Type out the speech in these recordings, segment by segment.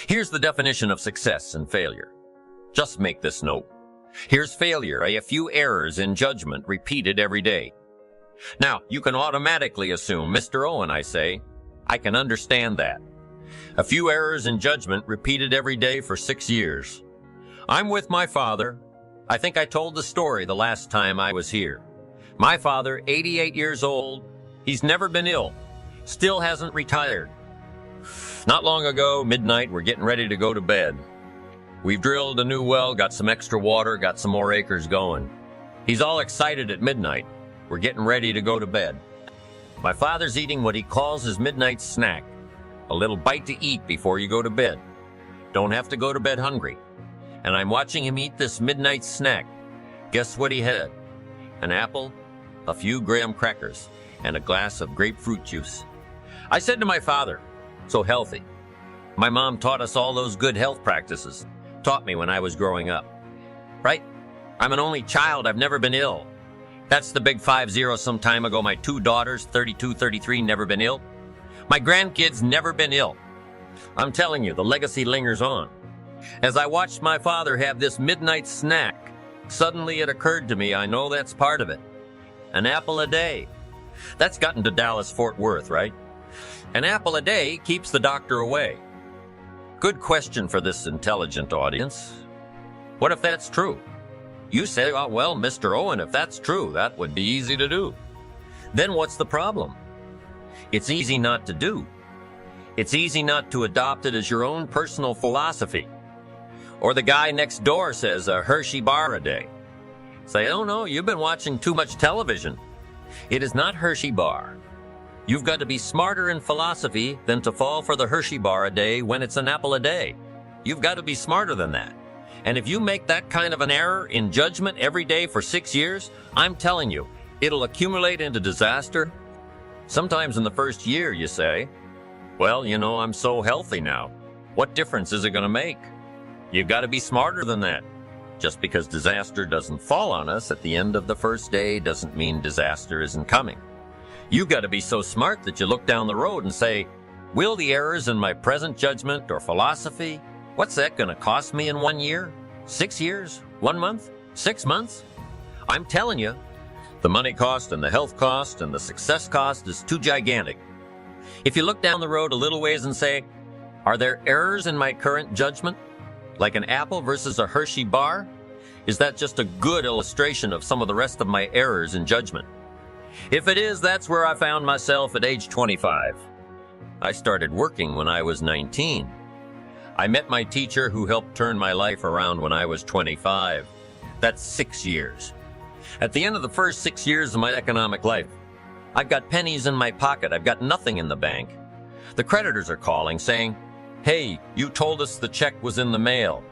Here's the definition of success and failure. Just make this note. Here's failure, a few errors in judgment repeated every day. Now, you can automatically assume, Mr. Owen, I say, I can understand that. A few errors in judgment repeated every day for 6 years. I'm with my father. I think I told the story the last time I was here. My father, 88 years old, he's never been ill, still hasn't retired. Not long ago, midnight, we're getting ready to go to bed. We've drilled a new well, got some extra water, got some more acres going. He's all excited at midnight. We're getting ready to go to bed. My father's eating what he calls his midnight snack, a little bite to eat before you go to bed. Don't have to go to bed hungry. And I'm watching him eat this midnight snack. Guess what he had? An apple, a few graham crackers, and a glass of grapefruit juice. I said to my father, so healthy. My mom taught us all those good health practices, taught me when I was growing up. Right? I'm an only child, I've never been ill. That's the big 5-0 some time ago. My 2 daughters, 32, 33, never been ill. My grandkids never been ill. I'm telling you, the legacy lingers on. As I watched my father have this midnight snack, suddenly it occurred to me, I know that's part of it. An apple a day. That's gotten to Dallas-Fort Worth, right? An apple a day keeps the doctor away. Good question for this intelligent audience. What if that's true? You say, oh, well, Mr. Owen, if that's true, that would be easy to do. Then what's the problem? It's easy not to do. It's easy not to adopt it as your own personal philosophy. Or the guy next door says a Hershey bar a day. Say, oh no, you've been watching too much television. It is not Hershey bar. You've got to be smarter in philosophy than to fall for the Hershey bar a day when it's an apple a day. You've got to be smarter than that. And if you make that kind of an error in judgment every day for 6 years, I'm telling you, it'll accumulate into disaster. Sometimes in the first year you say, well, you know, I'm so healthy now. What difference is it going to make? You've got to be smarter than that. Just because disaster doesn't fall on us at the end of the first day doesn't mean disaster isn't coming. You've got to be so smart that you look down the road and say, will the errors in my present judgment or philosophy, what's that going to cost me in 1 year, 6 years, 1 month, 6 months? I'm telling you, the money cost and the health cost and the success cost is too gigantic. If you look down the road a little ways and say, are there errors in my current judgment? Like an apple versus a Hershey bar? Is that just a good illustration of some of the rest of my errors in judgment? If it is, that's where I found myself at age 25. I started working when I was 19. I met my teacher who helped turn my life around when I was 25. That's 6 years. At the end of the first 6 years of my economic life, I've got pennies in my pocket. I've got nothing in the bank. The creditors are calling saying, hey, you told us the check was in the mail.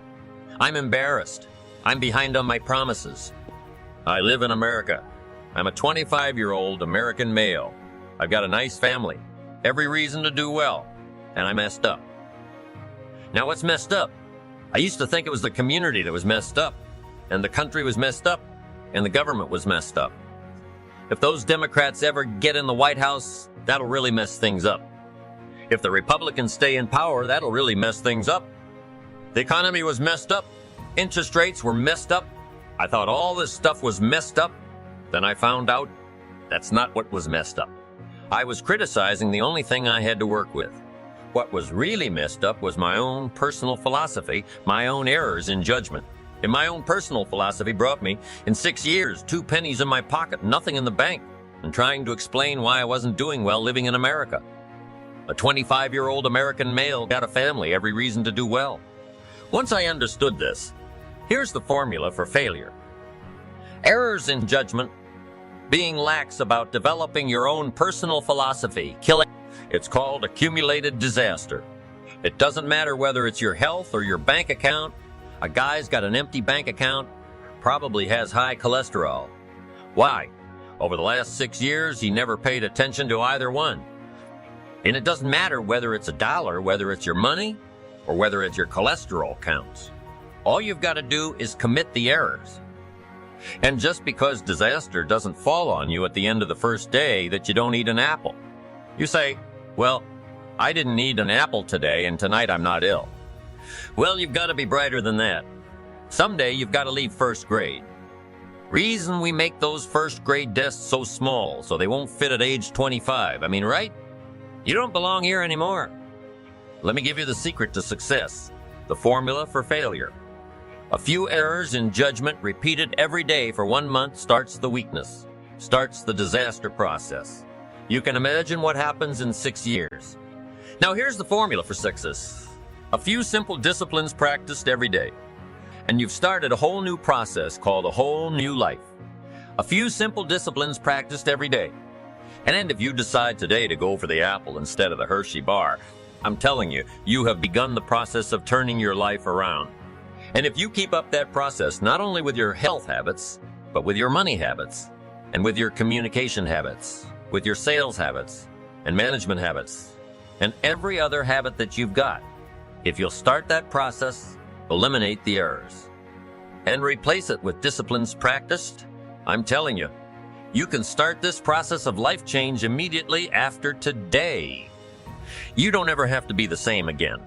I'm embarrassed. I'm behind on my promises. I live in America. I'm a 25-year-old American male. I've got a nice family, every reason to do well, and I messed up. Now what's messed up? I used to think it was the community that was messed up, and the country was messed up, and the government was messed up. If those Democrats ever get in the White House, that'll really mess things up. If the Republicans stay in power, that'll really mess things up. The economy was messed up. Interest rates were messed up. I thought all this stuff was messed up. Then I found out that's not what was messed up. I was criticizing the only thing I had to work with. What was really messed up was my own personal philosophy, my own errors in judgment. And my own personal philosophy brought me, in 6 years, 2 pennies in my pocket, nothing in the bank, and trying to explain why I wasn't doing well living in America. A 25-year-old American male got a family, every reason to do well. Once I understood this, here's the formula for failure. Errors in judgment, being lax about developing your own personal philosophy, killing. It's called accumulated disaster. It doesn't matter whether it's your health or your bank account. A guy's got an empty bank account, probably has high cholesterol. Why? Over the last 6 years, he never paid attention to either one. And it doesn't matter whether it's a dollar, whether it's your money, or whether it's your cholesterol counts. All you've got to do is commit the errors. And just because disaster doesn't fall on you at the end of the first day that you don't eat an apple. You say, well, I didn't eat an apple today and tonight I'm not ill. Well, you've got to be brighter than that. Someday you've got to leave first grade. Reason we make those first grade desks so small so they won't fit at age 25. I mean, right? You don't belong here anymore. Let me give you the secret to success, the formula for failure. A few errors in judgment repeated every day for 1 month starts the weakness, starts the disaster process. You can imagine what happens in 6 years. Now here's the formula for success. A few simple disciplines practiced every day, and you've started a whole new process called a whole new life. A few simple disciplines practiced every day. And if you decide today to go for the apple instead of the Hershey bar, I'm telling you, you have begun the process of turning your life around. And if you keep up that process, not only with your health habits, but with your money habits, and with your communication habits, with your sales habits, and management habits, and every other habit that you've got, if you'll start that process, eliminate the errors, and replace it with disciplines practiced, I'm telling you, you can start this process of life change immediately after today. You don't ever have to be the same again,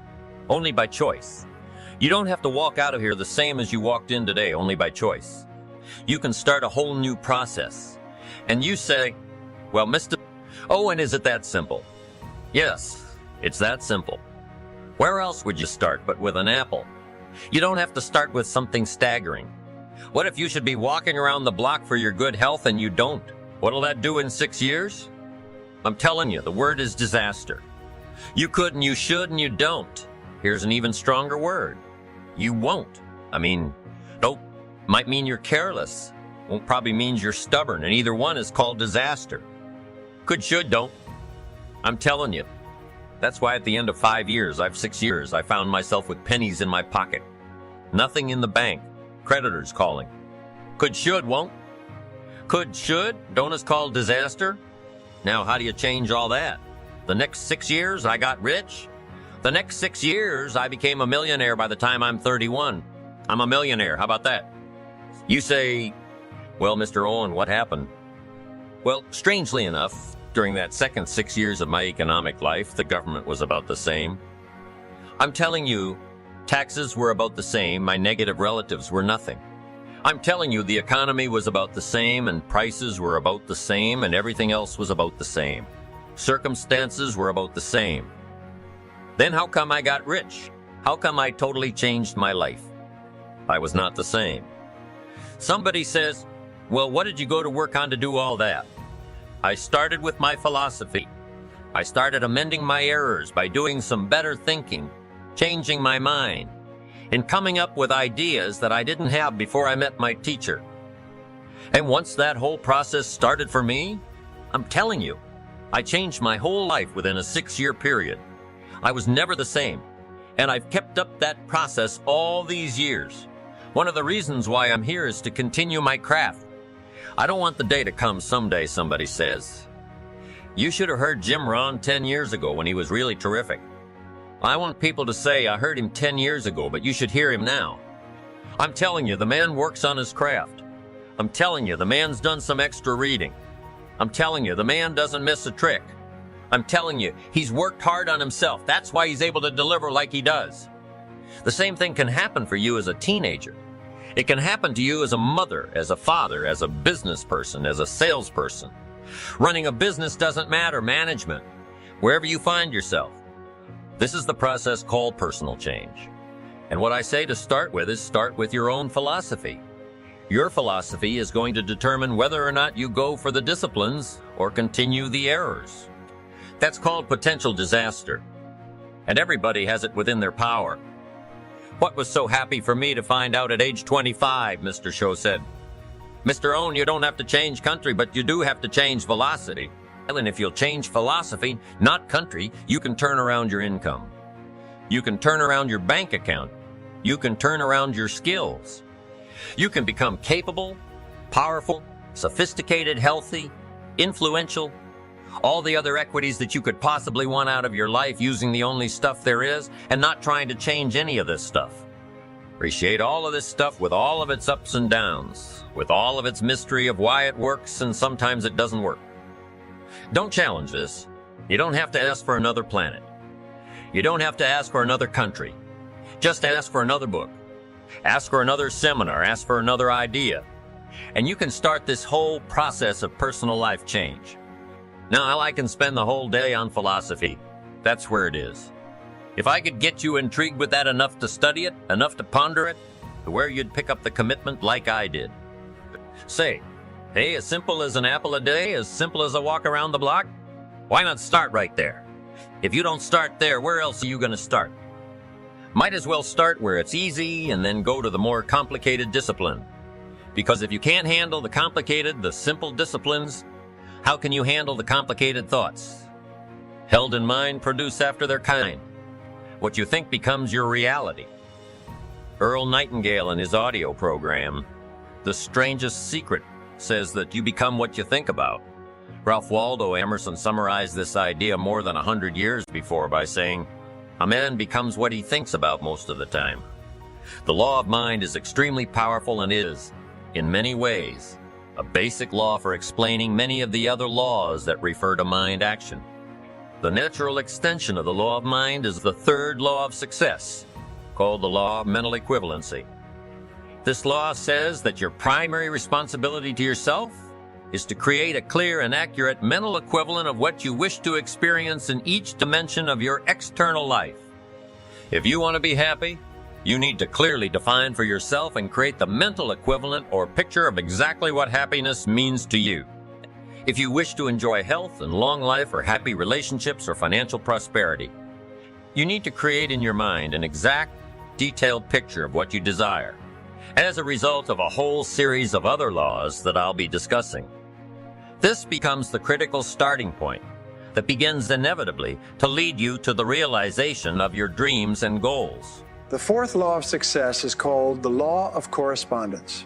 only by choice. You don't have to walk out of here the same as you walked in today, only by choice. You can start a whole new process. And you say, well, Mr. Oh, and is it that simple? Yes, it's that simple. Where else would you start but with an apple? You don't have to start with something staggering. What if you should be walking around the block for your good health and you don't? What'll that do in 6 years? I'm telling you, the word is disaster. You could and you should and you don't. Here's an even stronger word. You won't. I mean, nope. Might mean you're careless. Won't probably means you're stubborn, and either one is called disaster. Could, should, don't. I'm telling you. That's why at the end of 5 years, 6 years, I found myself with pennies in my pocket. Nothing in the bank. Creditors calling. Could, should, won't. Could, should, don't is called disaster. Now, how do you change all that? The next 6 years, I got rich. The next 6 years, I became a millionaire by the time I'm 31. I'm a millionaire. How about that? You say, well, Mr. Owen, what happened? Well, strangely enough, during that second 6 years of my economic life, the government was about the same. I'm telling you, taxes were about the same. My negative relatives were nothing. I'm telling you, the economy was about the same, and prices were about the same, and everything else was about the same. Circumstances were about the same. Then how come I got rich? How come I totally changed my life? I was not the same. Somebody says, well, what did you go to work on to do all that? I started with my philosophy. I started amending my errors by doing some better thinking, changing my mind, and coming up with ideas that I didn't have before I met my teacher. And once that whole process started for me, I'm telling you, I changed my whole life within a 6-year period. I was never the same, and I've kept up that process all these years. One of the reasons why I'm here is to continue my craft. I don't want the day to come someday somebody says, you should have heard Jim Rohn 10 years ago when he was really terrific. I want people to say, I heard him 10 years ago, but you should hear him now. I'm telling you, the man works on his craft. I'm telling you, the man's done some extra reading. I'm telling you, the man doesn't miss a trick. I'm telling you, he's worked hard on himself. That's why he's able to deliver like he does. The same thing can happen for you as a teenager. It can happen to you as a mother, as a father, as a business person, as a salesperson. Running a business doesn't matter, management, wherever you find yourself. This is the process called personal change. And what I say to start with is start with your own philosophy. Your philosophy is going to determine whether or not you go for the disciplines or continue the errors. That's called potential disaster. And everybody has it within their power. What was so happy for me to find out at age 25, Mr. Show said. Mr. Owen, you don't have to change country, but you do have to change velocity. And if you'll change philosophy, not country, you can turn around your income. You can turn around your bank account. You can turn around your skills. You can become capable, powerful, sophisticated, healthy, influential, all the other equities that you could possibly want out of your life using the only stuff there is and not trying to change any of this stuff. Appreciate all of this stuff with all of its ups and downs, with all of its mystery of why it works and sometimes it doesn't work. Don't challenge this. You don't have to ask for another planet. You don't have to ask for another country. Just ask for another book. Ask for another seminar. Ask for another idea. And you can start this whole process of personal life change. Now, I can spend the whole day on philosophy. That's where it is. If I could get you intrigued with that enough to study it, enough to ponder it, to where you'd pick up the commitment like I did. Say, hey, as simple as an apple a day, as simple as a walk around the block? Why not start right there? If you don't start there, where else are you going to start? Might as well start where it's easy and then go to the more complicated discipline. Because if you can't handle the complicated, the simple disciplines, how can you handle the complicated thoughts? Held in mind produce after their kind. What you think becomes your reality. Earl Nightingale in his audio program, The Strangest Secret, says that you become what you think about. Ralph Waldo Emerson summarized this idea more than 100 years before by saying, a man becomes what he thinks about most of the time. The law of mind is extremely powerful and is, in many ways, a basic law for explaining many of the other laws that refer to mind action. The natural extension of the law of mind is the third law of success, called the law of mental equivalency. This law says that your primary responsibility to yourself is to create a clear and accurate mental equivalent of what you wish to experience in each dimension of your external life. If you want to be happy, you need to clearly define for yourself and create the mental equivalent or picture of exactly what happiness means to you. If you wish to enjoy health and long life or happy relationships or financial prosperity, you need to create in your mind an exact, detailed picture of what you desire, as a result of a whole series of other laws that I'll be discussing. This becomes the critical starting point that begins inevitably to lead you to the realization of your dreams and goals. The fourth law of success is called the law of correspondence.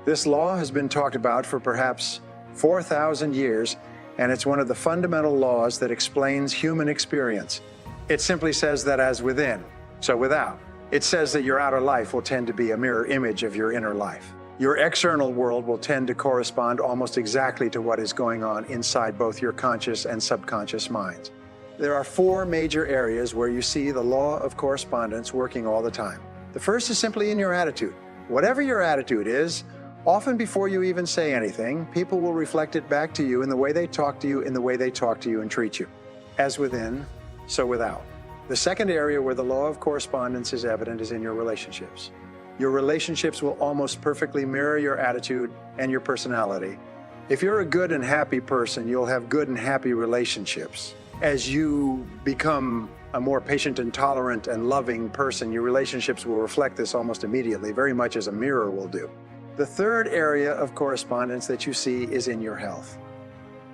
This law has been talked about for perhaps 4,000 years, and it's one of the fundamental laws that explains human experience. It simply says that as within, so without. It says that your outer life will tend to be a mirror image of your inner life. Your external world will tend to correspond almost exactly to what is going on inside both your conscious and subconscious minds. There are four major areas where you see the law of correspondence working all the time. The first is simply in your attitude. Whatever your attitude is, often before you even say anything, people will reflect it back to you in the way they talk to you, in the way they talk to you and treat you. As within, so without. The second area where the law of correspondence is evident is in your relationships. Your relationships will almost perfectly mirror your attitude and your personality. If you're a good and happy person, you'll have good and happy relationships. As you become a more patient and tolerant and loving person, your relationships will reflect this almost immediately, very much as a mirror will do. The third area of correspondence that you see is in your health.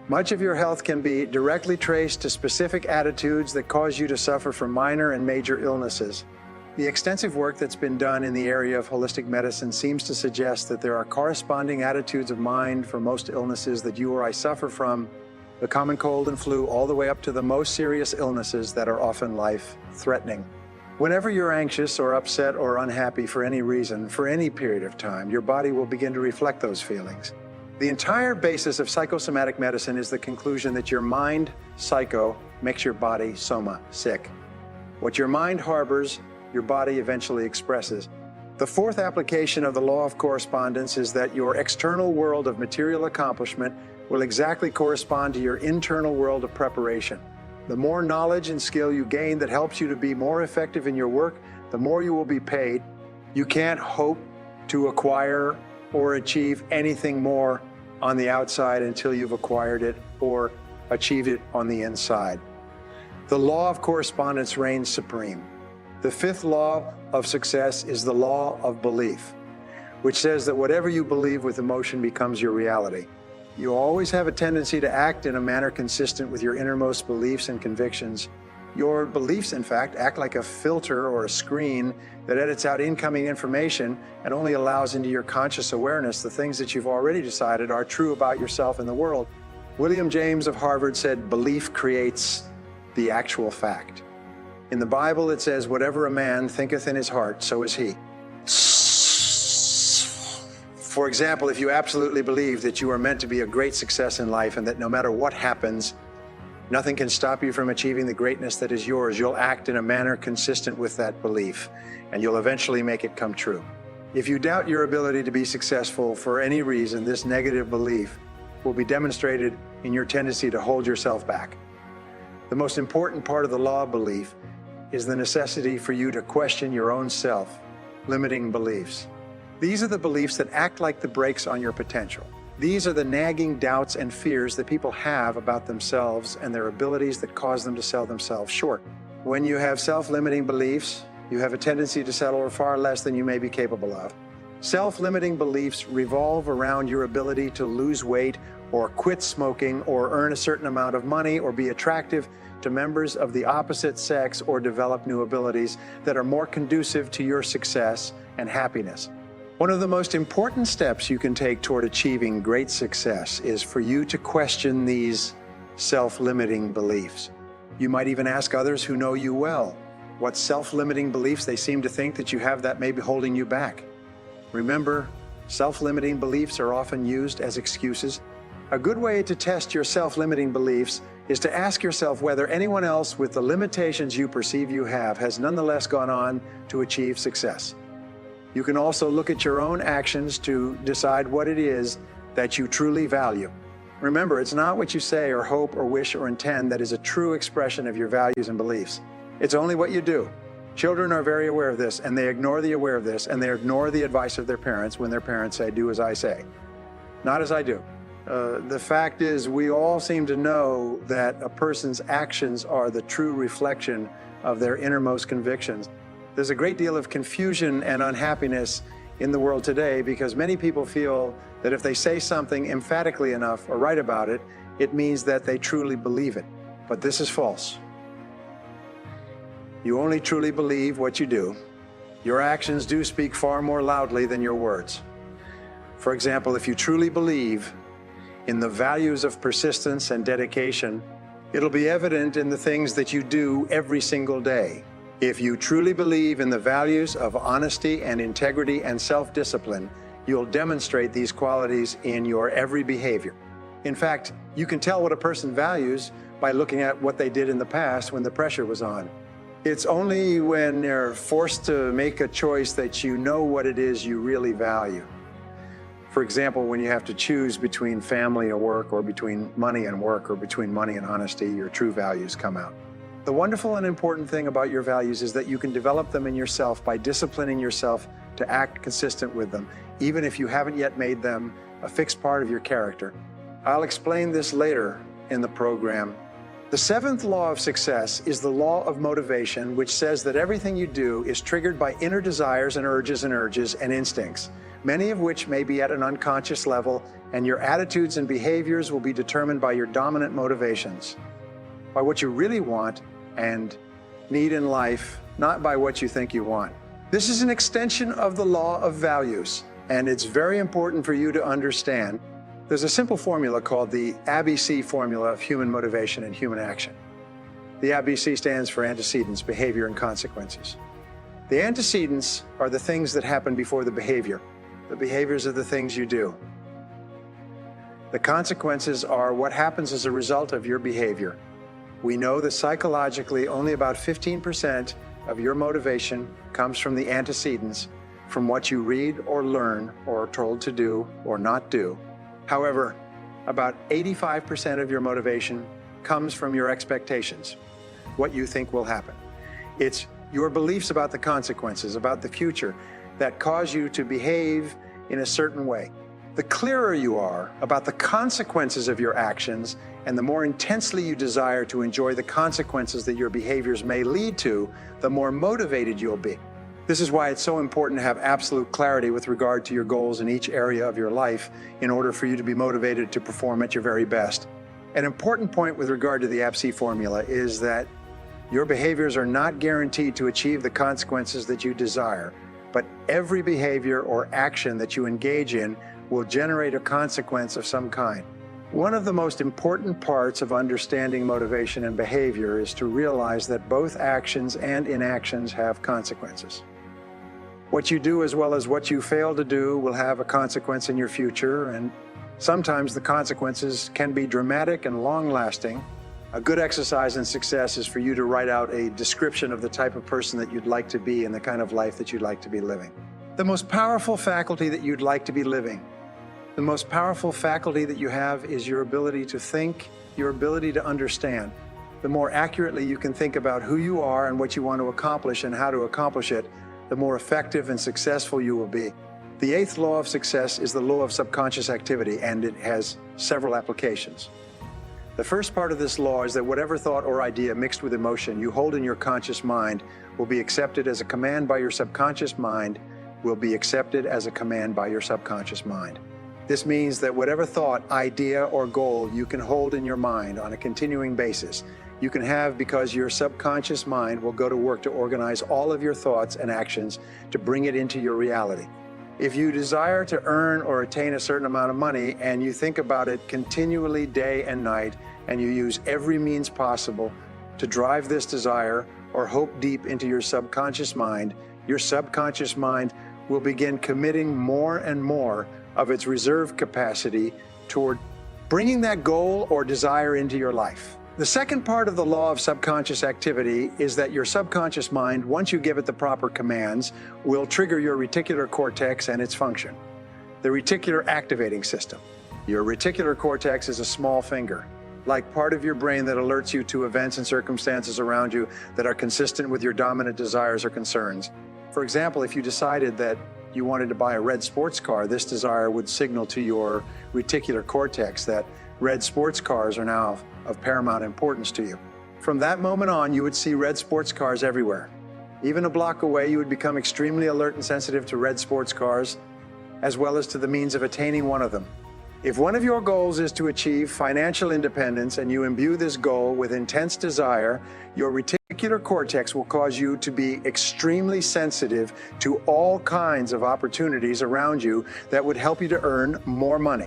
Much of your health can be directly traced to specific attitudes that cause you to suffer from minor and major illnesses. The extensive work that's been done in the area of holistic medicine seems to suggest that there are corresponding attitudes of mind for most illnesses that you or I suffer from, the common cold and flu, all the way up to the most serious illnesses that are often life-threatening. Whenever you're anxious or upset or unhappy for any reason, for any period of time, your body will begin to reflect those feelings. The entire basis of psychosomatic medicine is the conclusion that your mind, psycho, makes your body, soma, sick. What your mind harbors, your body eventually expresses. The fourth application of the law of correspondence is that your external world of material accomplishment will exactly correspond to your internal world of preparation. The more knowledge and skill you gain that helps you to be more effective in your work, the more you will be paid. You can't hope to acquire or achieve anything more on the outside until you've acquired it or achieved it on the inside. The law of correspondence reigns supreme. The fifth law of success is the law of belief, which says that whatever you believe with emotion becomes your reality. You always have a tendency to act in a manner consistent with your innermost beliefs and convictions. Your beliefs, in fact, act like a filter or a screen that edits out incoming information and only allows into your conscious awareness the things that you've already decided are true about yourself and the world. William James of Harvard said, "Belief creates the actual fact." In the Bible, it says, "Whatever a man thinketh in his heart, so is he." For example, if you absolutely believe that you are meant to be a great success in life and that no matter what happens, Nothing can stop you from achieving the greatness that is yours. You'll act in a manner consistent with that belief, and you'll eventually make it come true. If you doubt your ability to be successful for any reason, this negative belief will be demonstrated in your tendency to hold yourself back. The most important part of the law of belief is the necessity for you to question your own self-limiting beliefs. These are the beliefs that act like the brakes on your potential. These are the nagging doubts and fears that people have about themselves and their abilities that cause them to sell themselves short. When you have self-limiting beliefs, you have a tendency to settle for far less than you may be capable of. Self-limiting beliefs revolve around your ability to lose weight or quit smoking or earn a certain amount of money or be attractive to members of the opposite sex or develop new abilities that are more conducive to your success and happiness. One of the most important steps you can take toward achieving great success is for you to question these self-limiting beliefs. You might even ask others who know you well what self-limiting beliefs they seem to think that you have that may be holding you back. Remember, self-limiting beliefs are often used as excuses. A good way to test your self-limiting beliefs is to ask yourself whether anyone else with the limitations you perceive you have has nonetheless gone on to achieve success. You can also look at your own actions to decide what it is that you truly value. Remember, it's not what you say or hope or wish or intend that is a true expression of your values and beliefs. It's only what you do. Children are very aware of this, and they ignore the advice of their parents when their parents say, "Do as I say, not as I do." The fact is, we all seem to know that a person's actions are the true reflection of their innermost convictions. There's a great deal of confusion and unhappiness in the world today because many people feel that if they say something emphatically enough or write about it, it means that they truly believe it. But this is false. You only truly believe what you do. Your actions do speak far more loudly than your words. For example, if you truly believe in the values of persistence and dedication, it'll be evident in the things that you do every single day. If you truly believe in the values of honesty and integrity and self-discipline, you'll demonstrate these qualities in your every behavior. In fact, you can tell what a person values by looking at what they did in the past when the pressure was on. It's only when they're forced to make a choice that you know what it is you really value. For example, when you have to choose between family and work, or between money and work, or between money and honesty, your true values come out. The wonderful and important thing about your values is that you can develop them in yourself by disciplining yourself to act consistent with them, even if you haven't yet made them a fixed part of your character. I'll explain this later in the program. The seventh law of success is the law of motivation, which says that everything you do is triggered by inner desires and urges and instincts, many of which may be at an unconscious level, and your attitudes and behaviors will be determined by your dominant motivations, by what you really want and need in life, not by what you think you want. This is an extension of the law of values, and it's very important for you to understand. There's a simple formula called the ABC formula of human motivation and human action. The ABC stands for antecedents, behavior, and consequences. The antecedents are the things that happen before the behavior. The behaviors are the things you do. The consequences are what happens as a result of your behavior. We know that psychologically only about 15% of your motivation comes from the antecedents, from what you read or learn or are told to do or not do. However, about 85% of your motivation comes from your expectations, what you think will happen. It's your beliefs about the consequences, about the future, that cause you to behave in a certain way. The clearer you are about the consequences of your actions, and the more intensely you desire to enjoy the consequences that your behaviors may lead to, the more motivated you'll be. This is why it's so important to have absolute clarity with regard to your goals in each area of your life in order for you to be motivated to perform at your very best. An important point with regard to the ABC formula is that your behaviors are not guaranteed to achieve the consequences that you desire, but every behavior or action that you engage in will generate a consequence of some kind. One of the most important parts of understanding motivation and behavior is to realize that both actions and inactions have consequences. What you do as well as what you fail to do will have a consequence in your future, and sometimes the consequences can be dramatic and long-lasting, A good exercise in success is for you to write out a description of the type of person that you'd like to be and the kind of life that you'd like to be living. The most powerful faculty that you'd like to be living, the most powerful faculty that you have is your ability to think, your ability to understand. The more accurately you can think about who you are and what you want to accomplish and how to accomplish it, the more effective and successful you will be. The eighth law of success is the law of subconscious activity, and it has several applications. The first part of this law is that whatever thought or idea mixed with emotion you hold in your conscious mind will be accepted as a command by your subconscious mind, will be accepted as a command by your subconscious mind. This means that whatever thought, idea, or goal you can hold in your mind on a continuing basis, you can have because your subconscious mind will go to work to organize all of your thoughts and actions to bring it into your reality. If you desire to earn or attain a certain amount of money and you think about it continually day and night, and you use every means possible to drive this desire or hope deep into your subconscious mind will begin committing more and more of its reserve capacity toward bringing that goal or desire into your life. The second part of the law of subconscious activity is that your subconscious mind, once you give it the proper commands, will trigger your reticular cortex and its function. The reticular activating system. Your reticular cortex is a small finger, like part of your brain that alerts you to events and circumstances around you that are consistent with your dominant desires or concerns. For example, if you decided that you wanted to buy a red sports car, this desire would signal to your reticular cortex that red sports cars are now of paramount importance to you. From that moment on, you would see red sports cars everywhere. Even a block away, you would become extremely alert and sensitive to red sports cars, as well as to the means of attaining one of them. If one of your goals is to achieve financial independence and you imbue this goal with intense desire, your reticular cortex will cause you to be extremely sensitive to all kinds of opportunities around you that would help you to earn more money.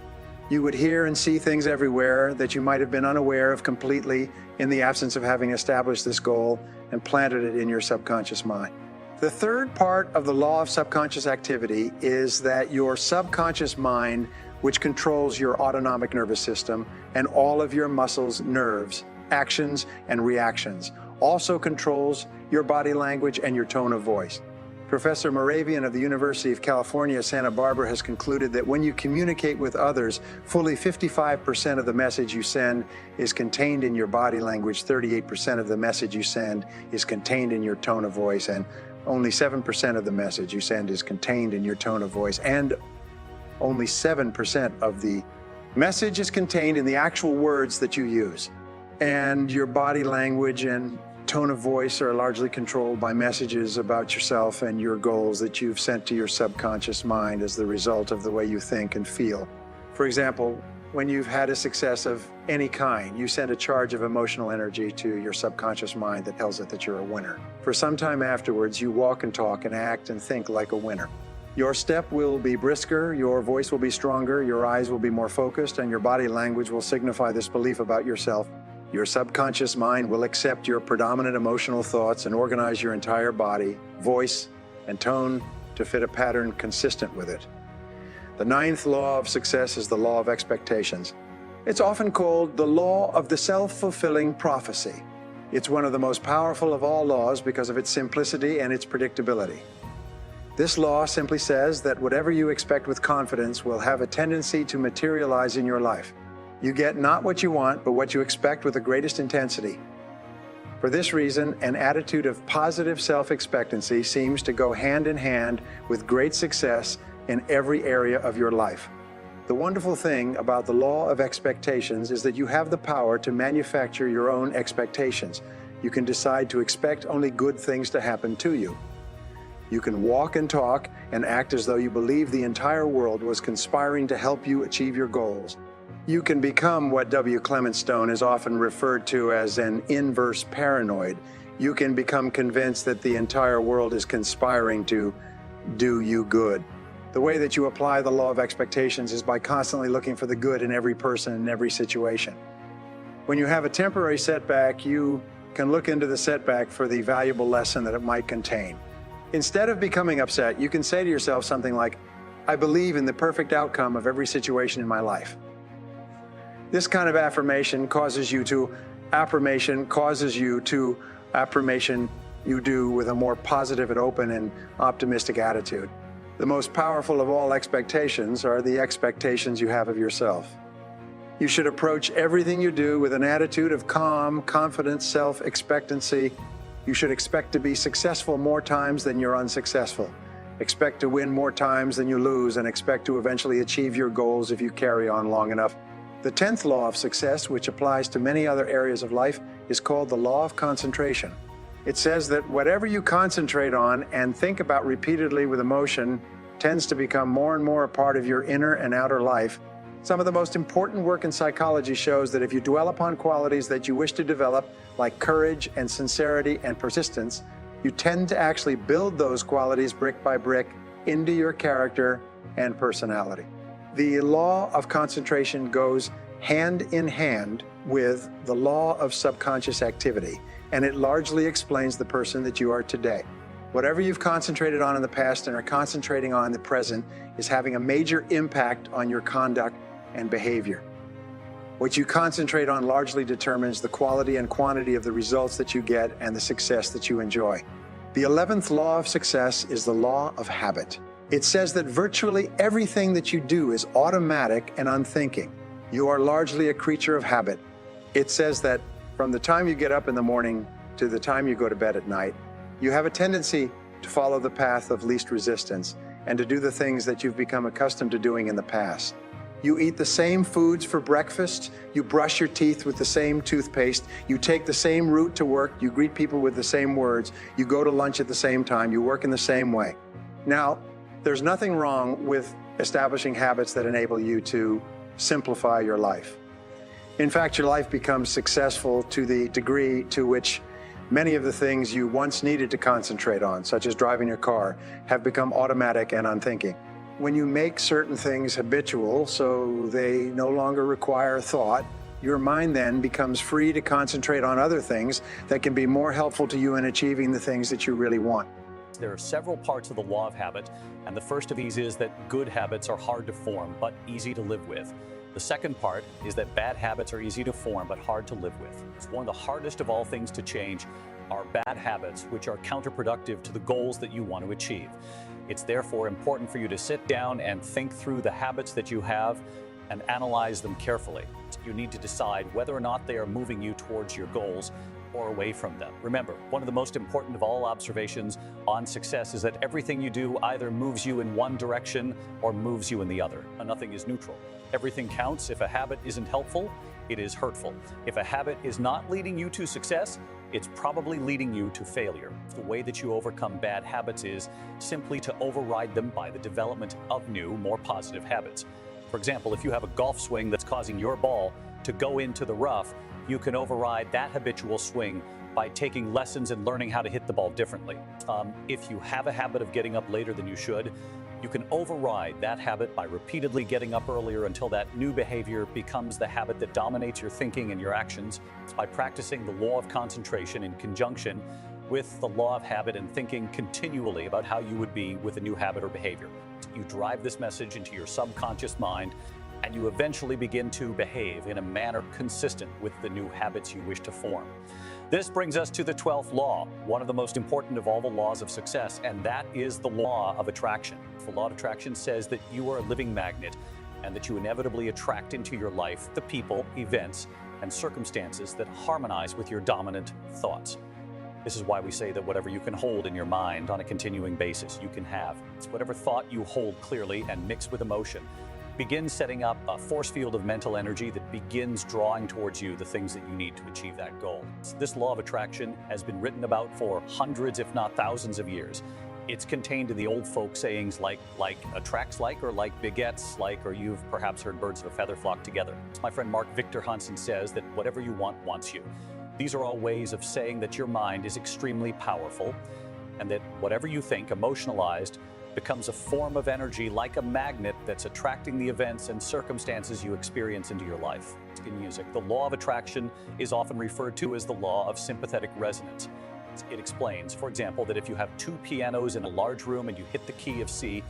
You would hear and see things everywhere that you might have been unaware of completely in the absence of having established this goal and planted it in your subconscious mind. The third part of the law of subconscious activity is that your subconscious mind, which controls your autonomic nervous system and all of your muscles, nerves, actions, and reactions, also controls your body language and your tone of voice. Professor Moravian of the University of California, Santa Barbara has concluded that when you communicate with others, fully 55% of the message you send is contained in your body language, 38% of the message you send is contained in your tone of voice, and only 7% of the message you send is contained in your tone of voice, and only 7% of the message is contained in the actual words that you use. And your body language and tone of voice are largely controlled by messages about yourself and your goals that you've sent to your subconscious mind as the result of the way you think and feel. For example, when you've had a success of any kind, you send a charge of emotional energy to your subconscious mind that tells it that you're a winner. For some time afterwards, you walk and talk and act and think like a winner. Your step will be brisker, your voice will be stronger, your eyes will be more focused, and your body language will signify this belief about yourself. Your subconscious mind will accept your predominant emotional thoughts and organize your entire body, voice, and tone to fit a pattern consistent with it. The ninth law of success is the law of expectations. It's often called the law of the self-fulfilling prophecy. It's one of the most powerful of all laws because of its simplicity and its predictability. This law simply says that whatever you expect with confidence will have a tendency to materialize in your life. You get not what you want, but what you expect with the greatest intensity. For this reason, an attitude of positive self-expectancy seems to go hand in hand with great success in every area of your life. The wonderful thing about the law of expectations is that you have the power to manufacture your own expectations. You can decide to expect only good things to happen to you. You can walk and talk and act as though you believe the entire world was conspiring to help you achieve your goals. You can become what W. Clement Stone is often referred to as an inverse paranoid. You can become convinced that the entire world is conspiring to do you good. The way that you apply the law of expectations is by constantly looking for the good in every person and every situation. When you have a temporary setback, you can look into the setback for the valuable lesson that it might contain. Instead of becoming upset, you can say to yourself something like, I believe in the perfect outcome of every situation in my life. This kind of affirmation causes you to affirmation causes you to affirmation you do with a more positive and open and optimistic attitude. The most powerful of all expectations are the expectations you have of yourself. You should approach everything you do with an attitude of calm, confident self-expectancy. You should expect to be successful more times than you're unsuccessful. Expect to win more times than you lose, and expect to eventually achieve your goals if you carry on long enough. The 10th law of success, which applies to many other areas of life, is called the law of concentration. It says that whatever you concentrate on and think about repeatedly with emotion tends to become more and more a part of your inner and outer life. Some of the most important work in psychology shows that if you dwell upon qualities that you wish to develop, like courage and sincerity and persistence, you tend to actually build those qualities brick by brick into your character and personality. The law of concentration goes hand in hand with the law of subconscious activity, and it largely explains the person that you are today. Whatever you've concentrated on in the past and are concentrating on in the present is having a major impact on your conduct and behavior. What you concentrate on largely determines the quality and quantity of the results that you get and the success that you enjoy. The 11th law of success is the law of habit. It says that virtually everything that you do is automatic and unthinking. You are largely a creature of habit. It says that from the time you get up in the morning to the time you go to bed at night, you have a tendency to follow the path of least resistance and to do the things that you've become accustomed to doing in the past. You eat the same foods for breakfast, you brush your teeth with the same toothpaste, you take the same route to work, you greet people with the same words, you go to lunch at the same time, you work in the same way. Now, there's nothing wrong with establishing habits that enable you to simplify your life. In fact, your life becomes successful to the degree to which many of the things you once needed to concentrate on, such as driving your car, have become automatic and unthinking. When you make certain things habitual, so they no longer require thought, your mind then becomes free to concentrate on other things that can be more helpful to you in achieving the things that you really want. There are several parts of the law of habit, and the first of these is that good habits are hard to form, but easy to live with. The second part is that bad habits are easy to form, but hard to live with. It's one of the hardest of all things to change are bad habits, which are counterproductive to the goals that you want to achieve. It's therefore important for you to sit down and think through the habits that you have and analyze them carefully. You need to decide whether or not they are moving you towards your goals or away from them. Remember, one of the most important of all observations on success is that everything you do either moves you in one direction or moves you in the other. Nothing is neutral. Everything counts. If a habit isn't helpful, it is hurtful. If a habit is not leading you to success, it's probably leading you to failure. The way that you overcome bad habits is simply to override them by the development of new, more positive habits. For example, if you have a golf swing that's causing your ball to go into the rough, you can override that habitual swing by taking lessons and learning how to hit the ball differently. If you have a habit of getting up later than you should, you can override that habit by repeatedly getting up earlier until that new behavior becomes the habit that dominates your thinking and your actions. By practicing the law of concentration in conjunction with the law of habit and thinking continually about how you would be with a new habit or behavior. You drive this message into your subconscious mind, and you eventually begin to behave in a manner consistent with the new habits you wish to form. This brings us to the 12th law, one of the most important of all the laws of success, and that is the law of attraction. The law of attraction says that you are a living magnet and that you inevitably attract into your life the people, events, and circumstances that harmonize with your dominant thoughts. This is why we say that whatever you can hold in your mind on a continuing basis, you can have. It's whatever thought you hold clearly and mix with emotion. Begin setting up a force field of mental energy that begins drawing towards you the things that you need to achieve that goal. This law of attraction has been written about for hundreds, if not thousands of years. It's contained in the old folk sayings like attracts like, or like begets like, or you've perhaps heard birds of a feather flock together. My friend Mark Victor Hansen says that whatever you want wants you. These are all ways of saying that your mind is extremely powerful and that whatever you think, emotionalized, becomes a form of energy like a magnet that's attracting the events and circumstances you experience into your life. In music, the law of attraction is often referred to as the law of sympathetic resonance. It explains, for example, that if you have two pianos in a large room and you hit the key of C,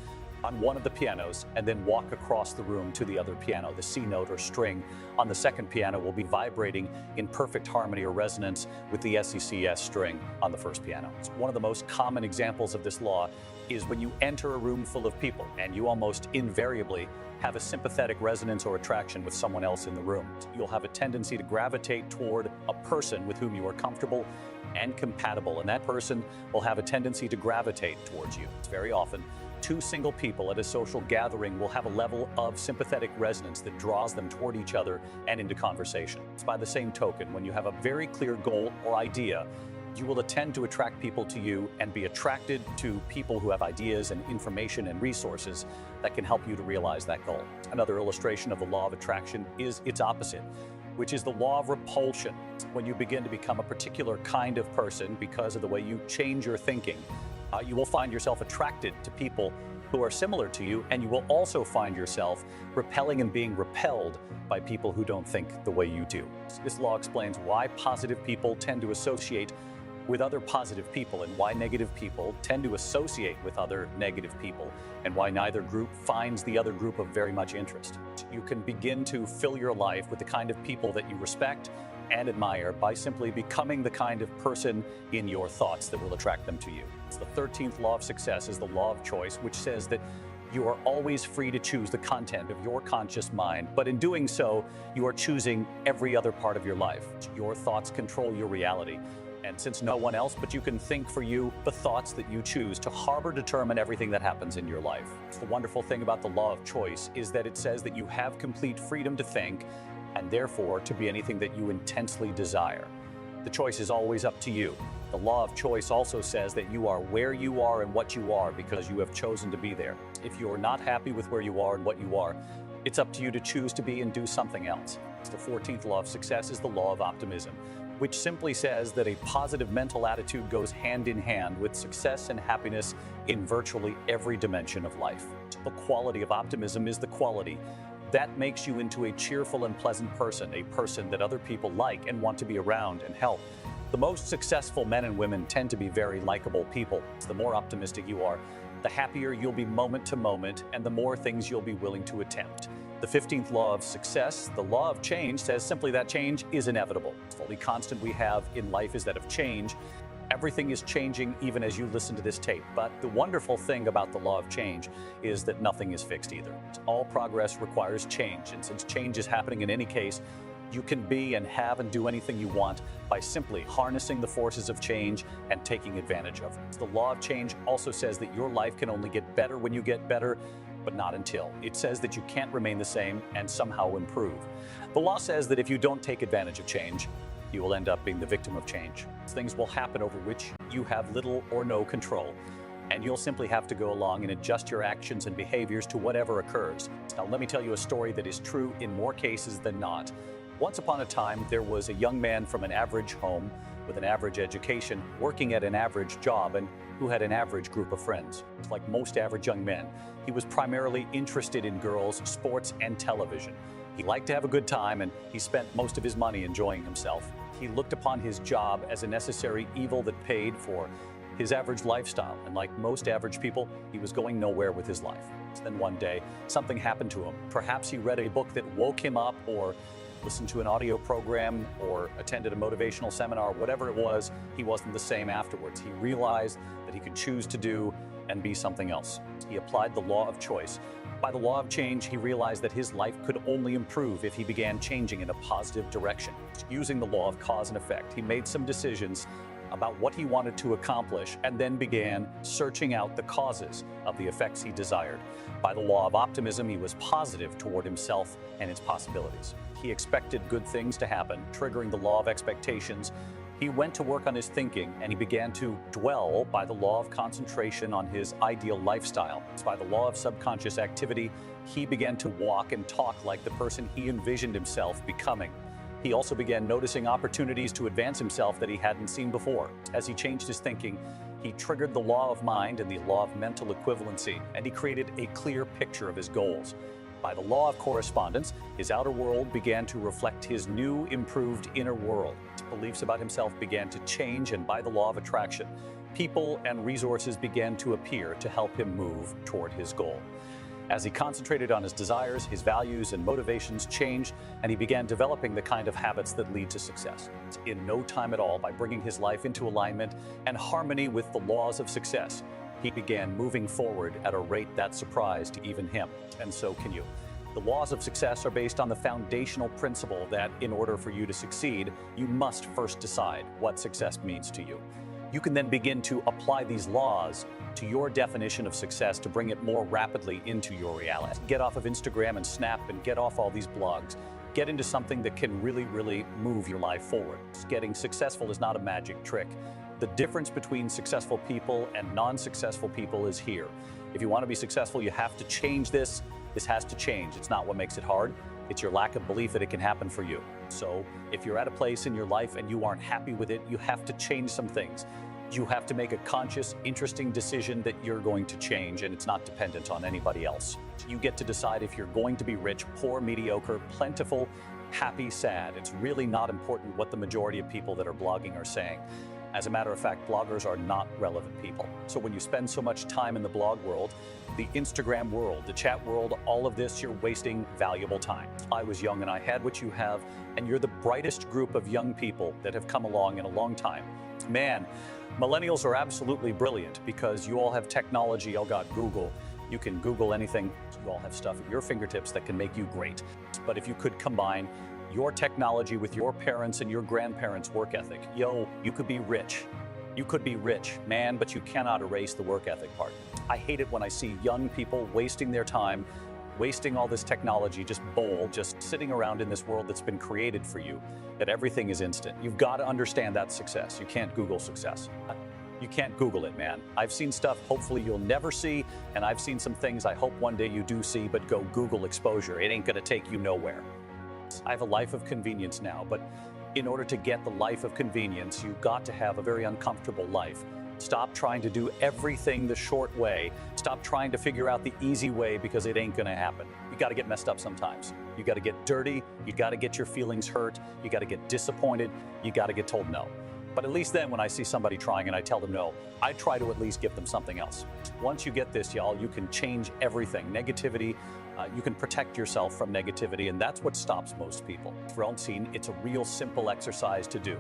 on one of the pianos and then walk across the room to the other piano. The C note or string on the second piano will be vibrating in perfect harmony or resonance with the SECS string on the first piano. So one of the most common examples of this law is when you enter a room full of people and you almost invariably have a sympathetic resonance or attraction with someone else in the room. You'll have a tendency to gravitate toward a person with whom you are comfortable and compatible, and that person will have a tendency to gravitate towards you. It's very often two single people at a social gathering will have a level of sympathetic resonance that draws them toward each other and into conversation. It's by the same token, when you have a very clear goal or idea, you will tend to attract people to you and be attracted to people who have ideas and information and resources that can help you to realize that goal. Another illustration of the law of attraction is its opposite, which is the law of repulsion. When you begin to become a particular kind of person because of the way you change your thinking, you will find yourself attracted to people who are similar to you, and you will also find yourself repelling and being repelled by people who don't think the way you do. This law explains why positive people tend to associate with other positive people and why negative people tend to associate with other negative people, and why neither group finds the other group of very much interest. You can begin to fill your life with the kind of people that you respect and admire by simply becoming the kind of person in your thoughts that will attract them to you. The 13th law of success is the law of choice, which says that you are always free to choose the content of your conscious mind, but in doing so, you are choosing every other part of your life. Your thoughts control your reality. And since no one else but you can think for you, the thoughts that you choose to harbor determine everything that happens in your life. The wonderful thing about the law of choice is that it says that you have complete freedom to think and therefore to be anything that you intensely desire. The choice is always up to you. The law of choice also says that you are where you are and what you are because you have chosen to be there. If you are not happy with where you are and what you are, it's up to you to choose to be and do something else. The 14th law of success is the law of optimism, which simply says that a positive mental attitude goes hand in hand with success and happiness in virtually every dimension of life. The quality of optimism is the quality that makes you into a cheerful and pleasant person, a person that other people like and want to be around and help. The most successful men and women tend to be very likable people. The more optimistic you are, the happier you'll be moment to moment, and the more things you'll be willing to attempt. The 15th law of success, the law of change, says simply that change is inevitable. The only constant we have in life is that of change. Everything is changing even as you listen to this tape. But the wonderful thing about the law of change is that nothing is fixed either. All progress requires change. And since change is happening in any case, you can be and have and do anything you want by simply harnessing the forces of change and taking advantage of it. The law of change also says that your life can only get better when you get better, but not until. It says that you can't remain the same and somehow improve. The law says that if you don't take advantage of change, you will end up being the victim of change. Things will happen over which you have little or no control, and you'll simply have to go along and adjust your actions and behaviors to whatever occurs. Now, let me tell you a story that is true in more cases than not. Once upon a time, there was a young man from an average home with an average education, working at an average job, and who had an average group of friends. Like most average young men, he was primarily interested in girls, sports, and television. He liked to have a good time, and he spent most of his money enjoying himself. He looked upon his job as a necessary evil that paid for his average lifestyle, and like most average people, he was going nowhere with his life. Then one day, something happened to him. Perhaps he read a book that woke him up, or listened to an audio program, or attended a motivational seminar. Whatever it was, he wasn't the same afterwards. He realized that he could choose to do and be something else. He applied the law of choice. By the law of change, he realized that his life could only improve if he began changing in a positive direction. Using the law of cause and effect, he made some decisions about what he wanted to accomplish and then began searching out the causes of the effects he desired. By the law of optimism, he was positive toward himself and its possibilities. He expected good things to happen, triggering the law of expectations. He went to work on his thinking, and he began to dwell by the law of concentration on his ideal lifestyle. By the law of subconscious activity, he began to walk and talk like the person he envisioned himself becoming. He also began noticing opportunities to advance himself that he hadn't seen before. As he changed his thinking, he triggered the law of mind and the law of mental equivalency, and he created a clear picture of his goals. By the law of correspondence, his outer world began to reflect his new, improved inner world. His beliefs about himself began to change, and by the law of attraction, people and resources began to appear to help him move toward his goal. As he concentrated on his desires, his values and motivations changed, and he began developing the kind of habits that lead to success. In no time at all, by bringing his life into alignment and harmony with the laws of success, he began moving forward at a rate that surprised even him. And so can you. The laws of success are based on the foundational principle that in order for you to succeed, you must first decide what success means to you. You can then begin to apply these laws to your definition of success to bring it more rapidly into your reality. Get off of Instagram and Snap and get off all these blogs. Get into something that can really, really move your life forward. Getting successful is not a magic trick. The difference between successful people and non-successful people is here. If you want to be successful, you have to change this. This has to change. It's not what makes it hard. It's your lack of belief that it can happen for you. So if you're at a place in your life and you aren't happy with it, you have to change some things. You have to make a conscious, interesting decision that you're going to change, and it's not dependent on anybody else. You get to decide if you're going to be rich, poor, mediocre, plentiful, happy, sad. It's really not important what the majority of people that are blogging are saying. As a matter of fact, bloggers are not relevant people. So when you spend so much time in the blog world, the Instagram world, the chat world, all of this, you're wasting valuable time. I was young and I had what you have, and you're the brightest group of young people that have come along in a long time. Man, millennials are absolutely brilliant because you all have technology. Oh God, Google. You can Google anything. You all have stuff at your fingertips that can make you great. But if you could combine your technology with your parents' and your grandparents' work ethic, you could be rich. You could be rich, man, but you cannot erase the work ethic part. I hate it when I see young people wasting their time, wasting all this technology, just sitting around in this world that's been created for you, that everything is instant. You've got to understand that's success. You can't Google success. You can't Google it, man. I've seen stuff hopefully you'll never see, and I've seen some things I hope one day you do see, but go Google exposure. It ain't gonna take you nowhere. I have a life of convenience now, but in order to get the life of convenience, you've got to have a very uncomfortable life. Stop trying to do everything the short way. Stop trying to figure out the easy way because it ain't gonna happen. You gotta get messed up sometimes. You gotta get dirty, you gotta get your feelings hurt, you gotta get disappointed, you gotta get told no. But at least then when I see somebody trying and I tell them no, I try to at least give them something else. Once you get this, y'all, you can change everything. Negativity, you can protect yourself from negativity, and that's what stops most people. For unseen, it's a real simple exercise to do.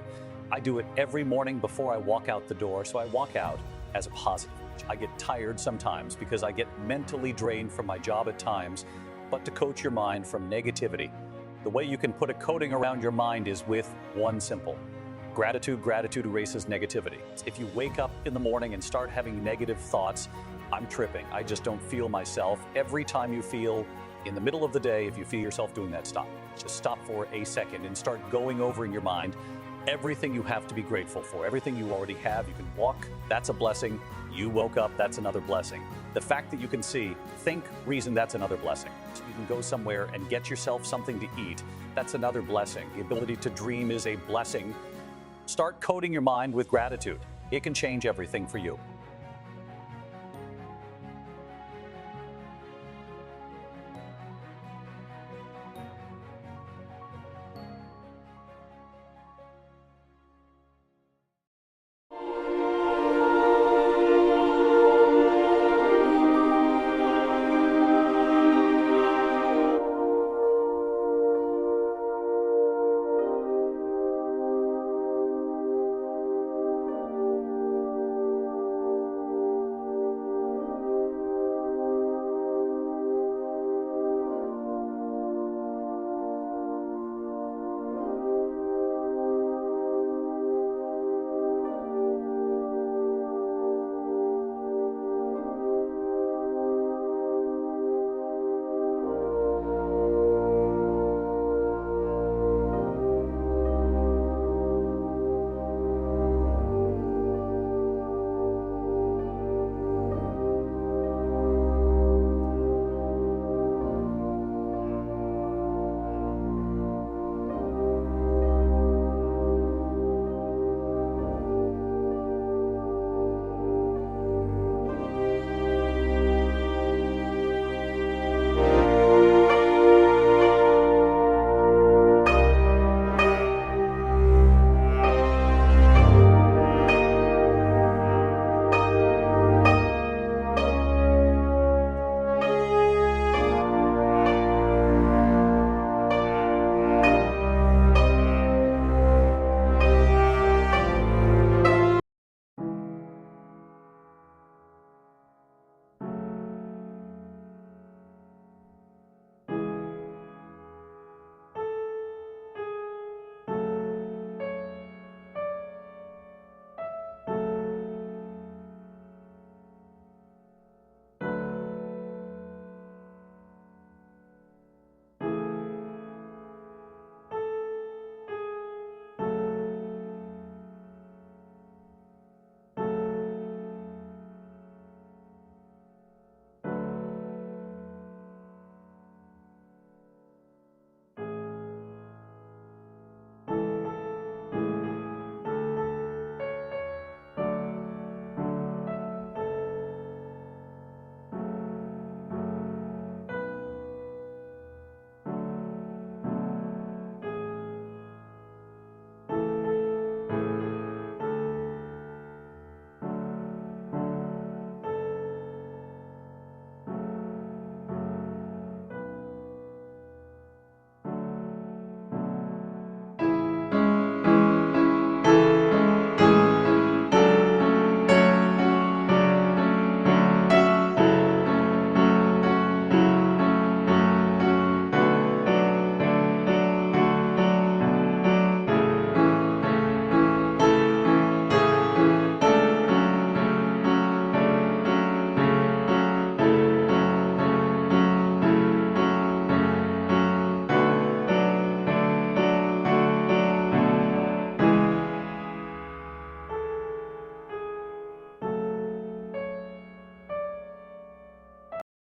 I do it every morning before I walk out the door, so I walk out as a positive. I get tired sometimes because I get mentally drained from my job at times, but to coach your mind from negativity, the way you can put a coating around your mind is with one simple: gratitude. Gratitude erases negativity. If you wake up in the morning and start having negative thoughts, I'm tripping, I just don't feel myself. Every time you feel in the middle of the day, if you feel yourself doing that, stop. Just stop for a second and start going over in your mind everything you have to be grateful for, everything you already have. You can walk, that's a blessing. You woke up, that's another blessing. The fact that you can see, think, reason, that's another blessing. You can go somewhere and get yourself something to eat, that's another blessing. The ability to dream is a blessing. Start coating your mind with gratitude. It can change everything for you.